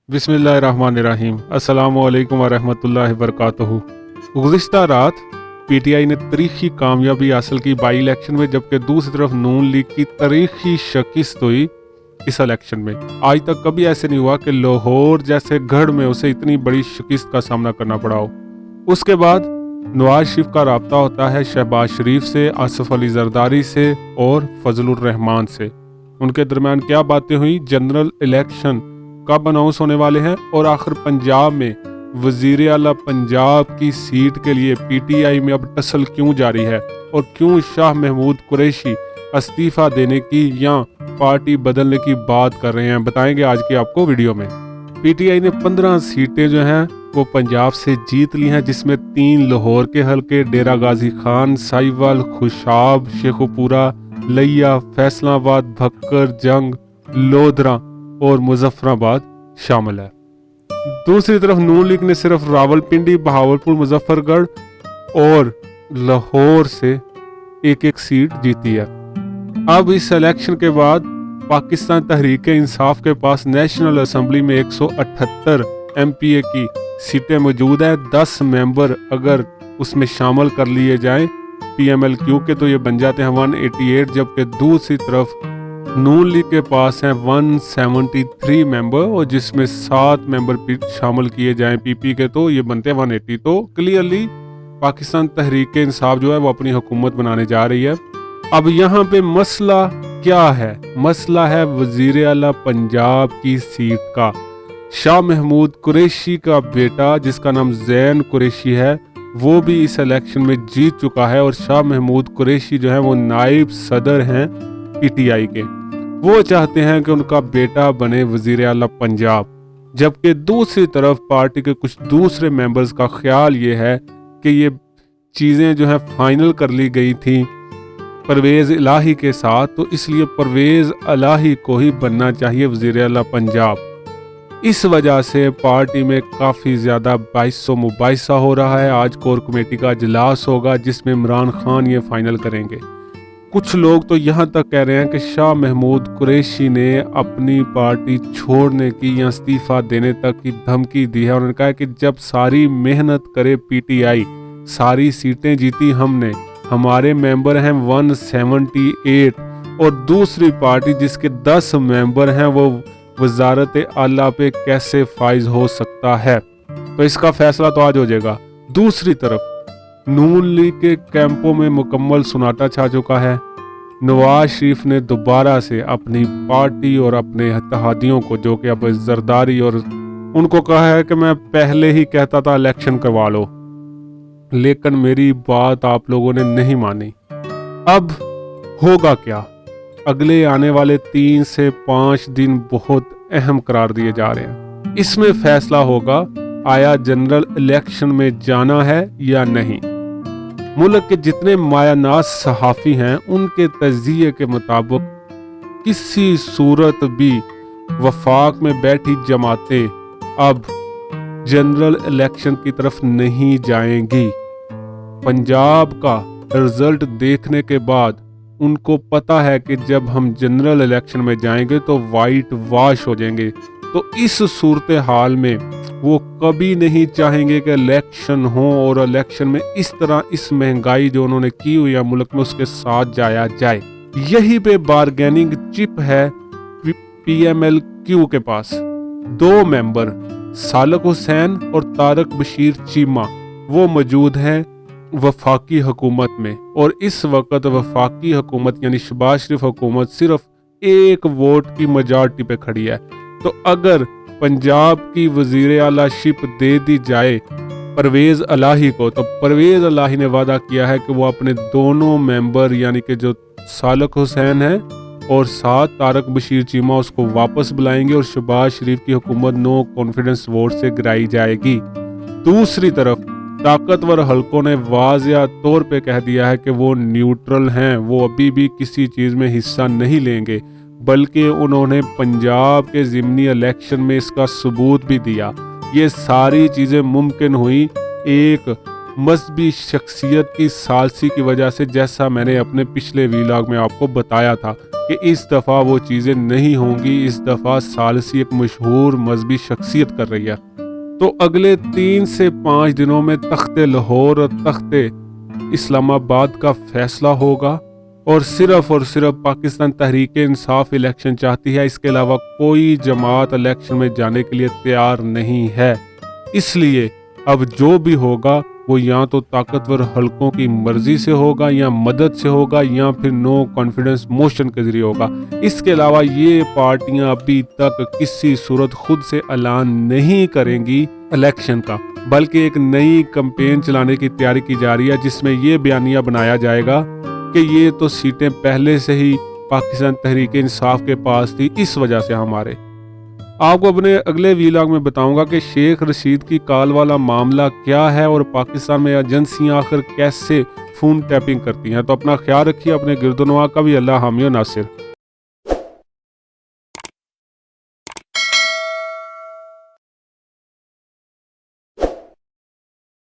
बिस्मिल्लाहिर्रहमानिर्रहीम। अस्सलामु अलैकुम वरहमतुल्लाहि वबरकातुहू। गुज़िश्ता रात पीटीआई ने तारीखी कामयाबी हासिल की बाई इलेक्शन में, जबकि दूसरी तरफ नून लीग की तारीखी शिकस्त हुई इस इलेक्शन में। आज तक कभी ऐसे नहीं हुआ कि लाहौर जैसे गढ़ में उसे इतनी बड़ी शिकस्त का सामना करना पड़ा हो। उसके बाद नवाज शरीफ का राब्ता होता है शहबाज शरीफ से, आसिफ अली जरदारी से और फजलुर रहमान से। उनके दरमियान क्या बातें हुई, जनरल इलेक्शन कब अनाउंस होने वाले हैं और आखिर पंजाब में वजीर आला पंजाब की सीट के लिए पीटीआई में अब टसल क्यों जारी है और क्यों शाह महमूद कुरैशी इस्तीफा देने की या पार्टी बदलने की बात कर रहे हैं, बताएंगे आज की आपको वीडियो में। पीटीआई ने 15 सीटें जो हैं वो पंजाब से जीत ली हैं, जिसमें 3 लाहौर के हलके डेरा गाजी खान, साहिवाल, खुशाब, शेखुपुरा, लिया, फैसलाबाद, भक्कर, जंग, लोधरा और मुजफ्फराबाद शामिल है। दूसरी तरफ नून लीग ने सिर्फ रावलपिंडी, बहावलपुर, मुजफ्फरगढ़ और लाहौर से एक एक सीट जीती है। अब इस इलेक्शन के बाद पाकिस्तान तहरीक इंसाफ के पास नेशनल असेंबली में 178 एमपीए की सीटें मौजूद है। 10 मेंबर अगर उसमें शामिल कर लिए जाएं पीएमएलक्यू के तो ये बन जाते हैं 188, जबकि दूसरी तरफ नून लीग के पास हैं 173 मेंबर और जिसमें 7 मेंबर शामिल किए जाएं पीपी के तो ये बनते हैं 180। तो क्लियरली पाकिस्तान तहरीक इंसाफ जो है वो अपनी हुकूमत बनाने जा रही है। अब यहाँ पे मसला क्या है? मसला है वजीर आला पंजाब की सीट का। शाह महमूद कुरैशी का बेटा जिसका नाम जैन कुरैशी है वो भी इस इलेक्शन में जीत चुका है और शाह महमूद कुरैशी जो है वो नायब सदर हैं पीटीआई के। वो चाहते हैं कि उनका बेटा बने वजीर आला पंजाब, जबकि दूसरी तरफ पार्टी के कुछ दूसरे मेंबर्स का ख्याल ये है कि ये चीज़ें जो है फाइनल कर ली गई थी परवेज़ इलाही के साथ, तो इसलिए परवेज़ इलाही को ही बनना चाहिए वजीर आला पंजाब। इस वजह से पार्टी में काफ़ी ज़्यादा बाइसो मुबाइसा हो रहा है। आज कोर कमेटी का इजलास होगा जिसमें इमरान खान ये फाइनल करेंगे। कुछ लोग तो यहाँ तक कह रहे हैं कि शाह महमूद कुरैशी ने अपनी पार्टी छोड़ने की या इस्तीफा देने तक की धमकी दी है। उन्होंने कहा कि जब सारी मेहनत करे पीटीआई, सारी सीटें जीती हमने, हमारे मेंबर हैं 178 और दूसरी पार्टी जिसके 10 मेंबर हैं वो वजारत आला पे कैसे फाइज हो सकता है? तो इसका फैसला तो आज हो जाएगा। दूसरी तरफ नून लीग के कैंपों में मुकम्मल सुनाटा छा चुका है। नवाज शरीफ ने दोबारा से अपनी पार्टी और अपने इत्तेहादियों को, जो कि अब जरदारी और उनको कहा है कि मैं पहले ही कहता था इलेक्शन करवा लो, लेकिन मेरी बात आप लोगों ने नहीं मानी। अब होगा क्या? अगले आने वाले 3 से 5 दिन बहुत अहम करार दिए जा रहे हैं। इसमें फैसला होगा आया जनरल इलेक्शन में जाना है या नहीं। मुल्क के जितने मायानाज सहाफ़ी हैं उनके तज्जिए के मुताबिक किसी सूरत भी वफाक में बैठी जमातें अब जनरल इलेक्शन की तरफ नहीं जाएंगी। पंजाब का रिजल्ट देखने के बाद उनको पता है कि जब हम जनरल इलेक्शन में जाएंगे तो वाइट वॉश हो जाएंगे। तो इस सूरत हाल में वो कभी नहीं चाहेंगे कि इलेक्शन हो और इलेक्शन में इस तरह इस महंगाई जो उन्होंने की हुई है मुल्क में उसके साथ जाया जाए। यही पे बारगेनिंग चिप है पीएमएलक्यू के पास। 2 मेंबर सालक हुसैन और तारक बशीर चीमा वो मौजूद हैं वफाकी हुकूमत में और इस वक्त वफाकी हुकूमत यानी शहबाज शरीफ हुकूमत सिर्फ 1 वोट की मेजॉरिटी पे खड़ी है। तो अगर पंजाब की वजीर आला शिप दे दी जाए परवेज़ इलाही को, तो परवेज़ इलाही ने वादा किया है कि वो अपने दोनों मेंबर यानी कि जो सालक हुसैन है और साथ तारक बशीर चीमा उसको वापस बुलाएंगे और शहबाज शरीफ की हुकूमत नो कॉन्फिडेंस वोट से गिराई जाएगी। दूसरी तरफ ताकतवर हलकों ने वाज़िया तौर पे कह दिया है कि वो न्यूट्रल हैं, वो अभी भी किसी चीज़ में हिस्सा नहीं लेंगे, बल्कि उन्होंने पंजाब के ज़िमनी इलेक्शन में इसका सबूत भी दिया। ये सारी चीज़ें मुमकिन हुई एक مذہبی شخصیت کی ثالثی کی وجہ سے، جیسا میں نے اپنے پچھلے ویلاگ میں آپ کو بتایا تھا کہ اس دفعہ وہ چیزیں نہیں ہوں گی۔ اس دفعہ ثالثی ایک مشہور مذہبی شخصیت کر رہی ہے۔ تو اگلے 3 سے 5 دنوں میں تخت لاہور اور تخت اسلام آباد کا فیصلہ ہوگا، اور صرف پاکستان تحریک انصاف الیکشن چاہتی ہے، اس کے علاوہ کوئی جماعت الیکشن میں جانے کے لیے تیار نہیں ہے۔ اس لیے اب جو بھی ہوگا وہ یا تو طاقتور حلقوں کی مرضی سے ہوگا، یا مدد سے ہوگا، یا پھر نو کانفیڈنس موشن کے ذریعے ہوگا۔ اس کے علاوہ یہ پارٹیاں ابھی تک کسی صورت خود سے اعلان نہیں کریں گی الیکشن کا، بلکہ ایک نئی کمپین چلانے کی تیاری کی جا رہی ہے، جس میں یہ بیانیہ بنایا جائے گا کہ یہ تو سیٹیں پہلے سے ہی پاکستان تحریک انصاف کے پاس تھی، اس وجہ سے ہمارے آپ کو اپنے اگلے ویلاگ میں بتاؤں گا کہ شیخ رشید کی کال والا معاملہ کیا ہے، اور پاکستان میں ایجنسیاں آخر کیسے فون ٹیپنگ کرتی ہیں۔ تو اپنا خیال رکھیے، اپنے گرد و نواح کا بھی۔ اللہ حامی و ناصر۔